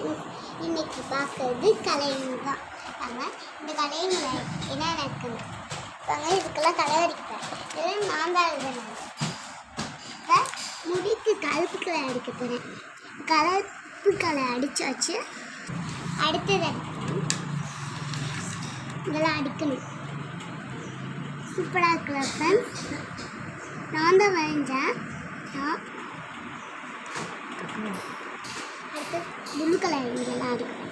Friends, இன்னைக்கு பார்க்கறது கலைஞர் தான். நம்ம இந்த கலைஞர் என்ன நடக்குது பாங்க. இதுக்கெல்லாம் கலர் அடிக்கிறேன். இதெல்லாம் நான் தான் எழுதுனேன். இப்போ முடிக்கு கருப்பு கலர் அடிக்க போகிறேன். கருப்பு கலர் அடித்தாச்சு. அடுத்தது இதெல்லாம் அடிக்கணும். சூப்பராக இருக்குல்ல ஃப்ரெண்ட்ஸ்? நான் தான் வரைஞ்சேன். அடுத்து ப்ளூ கலர் இங்கெல்லாம் அடிக்கிறேன்.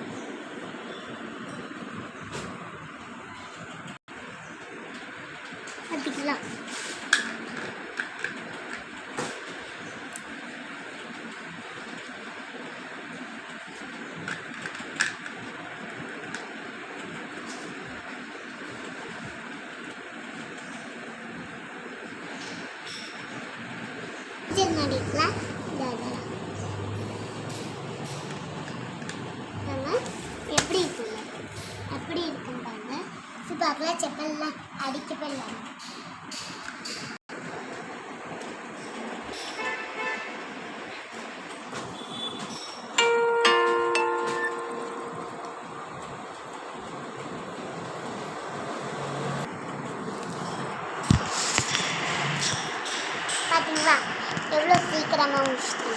அப்படிக்கலாம் நடிக்கலாம். நம்ம எப்படி இருக்குல்ல, எப்படி இருக்குன்னு பாருங்க. சூப்பராக செப்பல்லாம் அடிக்கப்படல. பார்த்தீங்களா எவ்வளோ சீக்கிரமாக முடிச்சுட்டு.